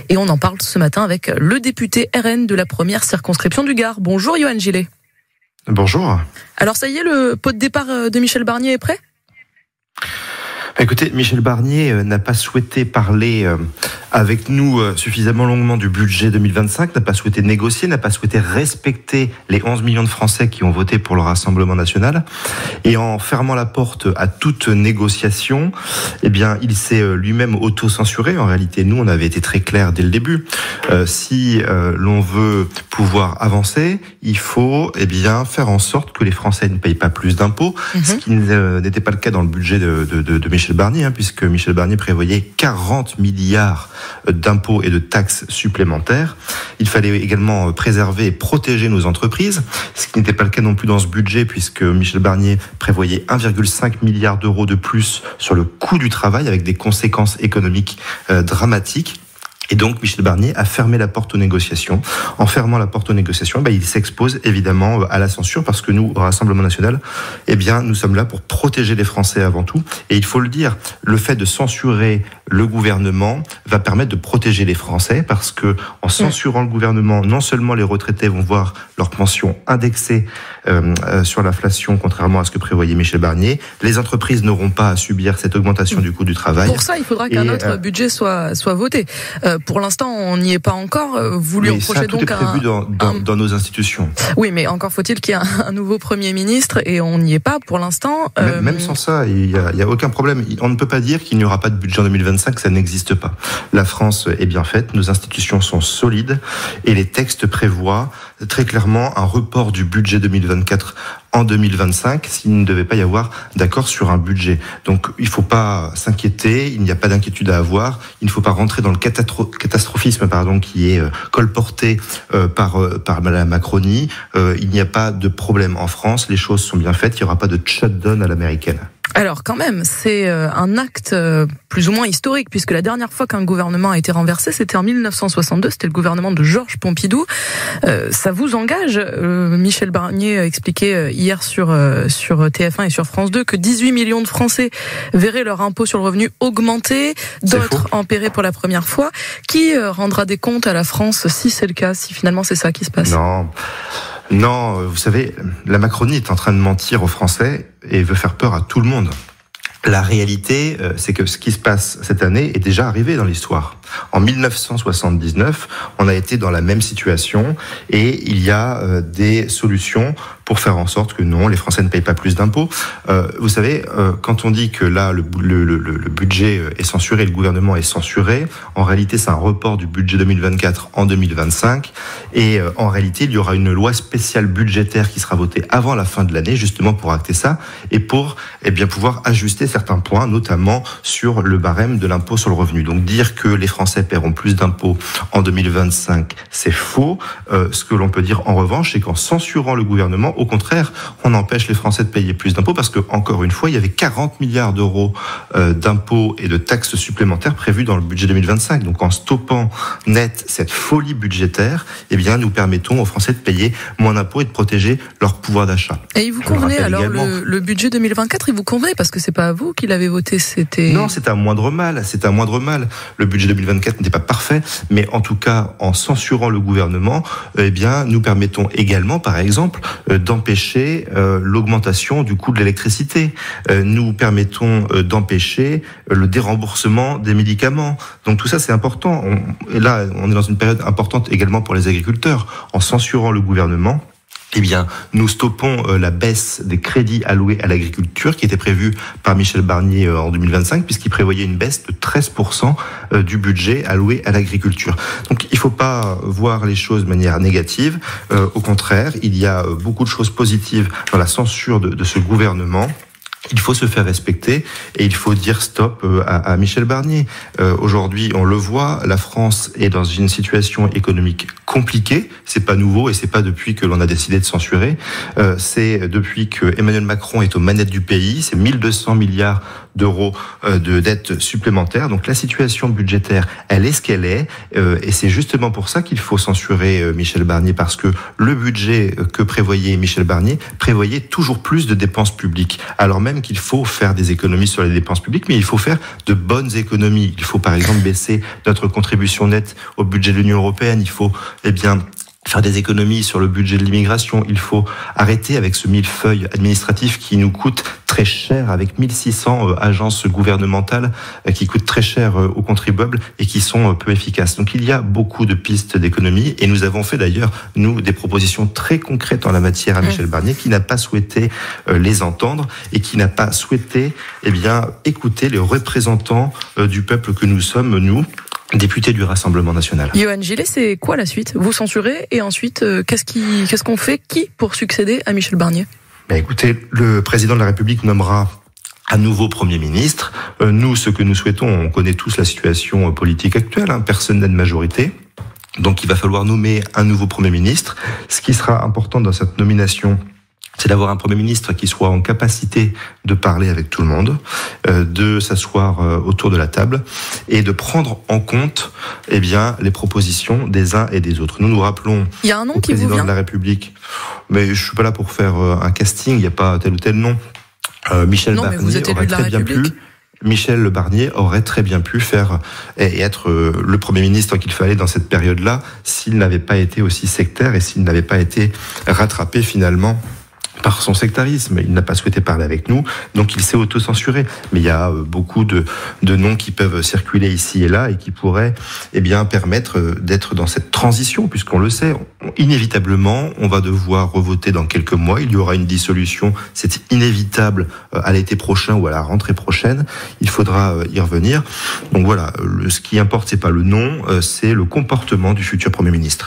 Et on en parle ce matin avec le député RN de la première circonscription du Gard. Bonjour Yohann Gillet. Bonjour. Alors ça y est, le pot de départ de Michel Barnier est prêt ? Écoutez, Michel Barnier n'a pas souhaité parler avec nous suffisamment longuement du budget 2025, n'a pas souhaité négocier, n'a pas souhaité respecter les 11 millions de Français qui ont voté pour le Rassemblement national. Et en fermant la porte à toute négociation, eh bien, il s'est lui-même auto-censuré. En réalité, nous, on avait été très clairs dès le début. Si l'on veut pouvoir avancer, il faut faire en sorte que les Français ne payent pas plus d'impôts, ce qui n'était pas le cas dans le budget de Michel Barnier, puisque Michel Barnier prévoyait 40 milliards d'impôts et de taxes supplémentaires. Il fallait également préserver et protéger nos entreprises, ce qui n'était pas le cas non plus dans ce budget, puisque Michel Barnier prévoyait 1,5 milliard d'euros de plus sur le coût du travail, avec des conséquences économiques dramatiques. Et donc, Michel Barnier a fermé la porte aux négociations. En fermant la porte aux négociations, il s'expose évidemment à la censure, parce que nous, au Rassemblement national, nous sommes là pour protéger les Français avant tout. Et il faut le dire, le fait de censurer le gouvernement va permettre de protéger les Français, parce que en censurant le gouvernement, non seulement les retraités vont voir leur pension indexée sur l'inflation, contrairement à ce que prévoyait Michel Barnier, les entreprises n'auront pas à subir cette augmentation du coût du travail. Pour ça, il faudra qu'un autre budget soit voté. Pour l'instant, on n'y est pas encore. Vous lui reprochez donc tout est prévu dans nos institutions. Oui, mais encore faut-il qu'il y ait un nouveau Premier ministre, et on n'y est pas pour l'instant. Même sans ça, il y a aucun problème. On ne peut pas dire qu'il n'y aura pas de budget en 2025, ça n'existe pas. La France est bien faite, nos institutions sont solides, et les textes prévoient très clairement un report du budget 2024 en 2025 s'il ne devait pas y avoir d'accord sur un budget. Donc il ne faut pas s'inquiéter, il n'y a pas d'inquiétude à avoir, il ne faut pas rentrer dans le catastrophisme qui est colporté par la Macronie. Il n'y a pas de problème en France, les choses sont bien faites, il n'y aura pas de shutdown à l'américaine. Alors quand même, c'est un acte plus ou moins historique, puisque la dernière fois qu'un gouvernement a été renversé, c'était en 1962, c'était le gouvernement de Georges Pompidou. Ça vous engage? Michel Barnier expliquait hier sur TF1 et sur France 2 que 18 millions de Français verraient leur impôt sur le revenu augmenter, d'autres en paieraient pour la première fois. Qui rendra des comptes à la France si c'est le cas, si finalement c'est ça qui se passe? Non, vous savez, la Macronie est en train de mentir aux Français et veut faire peur à tout le monde. La réalité, c'est que ce qui se passe cette année est déjà arrivé dans l'histoire. En 1979, on a été dans la même situation, et il y a des solutions pour faire en sorte que non, les Français ne payent pas plus d'impôts. Vous savez, quand on dit que là, le budget est censuré, le gouvernement est censuré, en réalité, c'est un report du budget 2024 en 2025. Et en réalité, il y aura une loi spéciale budgétaire qui sera votée avant la fin de l'année, justement pour acter ça, et pour pouvoir ajuster certains points, notamment sur le barème de l'impôt sur le revenu. Donc dire que les Français paieront plus d'impôts en 2025, c'est faux. Ce que l'on peut dire en revanche, c'est qu'en censurant le gouvernement, au contraire, on empêche les Français de payer plus d'impôts, parce que, encore une fois, il y avait 40 milliards d'euros d'impôts et de taxes supplémentaires prévus dans le budget 2025. Donc en stoppant net cette folie budgétaire, nous permettons aux Français de payer moins d'impôts et de protéger leur pouvoir d'achat. Et il vous convenait alors le budget 2024, il vous convenait, parce que c'est pas vous qui l'avez voté, c'était... Non, c'est un moindre mal. Le budget 2024 n'était pas parfait, mais en tout cas, en censurant le gouvernement, nous permettons également, par exemple, d'empêcher l'augmentation du coût de l'électricité. Nous permettons d'empêcher le déremboursement des médicaments. Donc tout ça, c'est important. Et là, on est dans une période importante également pour les agriculteurs. En censurant le gouvernement, nous stoppons la baisse des crédits alloués à l'agriculture qui était prévue par Michel Barnier en 2025, puisqu'il prévoyait une baisse de 13% du budget alloué à l'agriculture. Donc il ne faut pas voir les choses de manière négative. Au contraire, il y a beaucoup de choses positives dans la censure de ce gouvernement. Il faut se faire respecter et il faut dire stop à Michel Barnier. Aujourd'hui, on le voit, la France est dans une situation économique compliquée. C'est pas nouveau et c'est pas depuis que l'on a décidé de censurer. C'est depuis que Emmanuel Macron est aux manettes du pays. C'est 1200 milliards d'euros de dette supplémentaire. Donc la situation budgétaire, elle est ce qu'elle est, et c'est justement pour ça qu'il faut censurer Michel Barnier, parce que le budget que prévoyait Michel Barnier prévoyait toujours plus de dépenses publiques, alors même qu'il faut faire des économies sur les dépenses publiques, mais il faut faire de bonnes économies. Il faut par exemple baisser notre contribution nette au budget de l'Union européenne. Il faut, faire des économies sur le budget de l'immigration. Il faut arrêter avec ce millefeuille administratif qui nous coûte très cher, avec 1600 agences gouvernementales qui coûtent très cher aux contribuables et qui sont peu efficaces. Donc il y a beaucoup de pistes d'économie, et nous avons fait d'ailleurs, nous, des propositions très concrètes en la matière à Michel Barnier, qui n'a pas souhaité les entendre et qui n'a pas souhaité écouter les représentants du peuple que nous sommes, nous, député du Rassemblement national. Yohann Gillet, c'est quoi la suite? Vous censurez, et ensuite, qu'est-ce qu'on fait? Qui pour succéder à Michel Barnier? Écoutez, le président de la République nommera à nouveau Premier ministre. Nous, ce que nous souhaitons, on connaît tous la situation politique actuelle, personne n'a de majorité. Donc il va falloir nommer un nouveau Premier ministre. Ce qui sera important dans cette nomination, c'est d'avoir un Premier ministre qui soit en capacité de parler avec tout le monde, de s'asseoir autour de la table et de prendre en compte les propositions des uns et des autres. Nous nous rappelons il y a un nom au qui vous président vient de la République, mais je suis pas là pour faire un casting, il n'y a pas tel ou tel nom. Michel Barnier aurait très bien pu faire et être le Premier ministre qu'il fallait dans cette période-là, s'il n'avait pas été aussi sectaire et s'il n'avait pas été rattrapé finalement par son sectarisme. Il n'a pas souhaité parler avec nous, donc il s'est auto-censuré. Mais il y a beaucoup de noms qui peuvent circuler ici et là et qui pourraient permettre d'être dans cette transition, puisqu'on le sait, inévitablement, on va devoir revoter dans quelques mois. Il y aura une dissolution, c'est inévitable, à l'été prochain ou à la rentrée prochaine. Il faudra y revenir. Donc voilà, ce qui importe, c'est pas le nom, c'est le comportement du futur Premier ministre.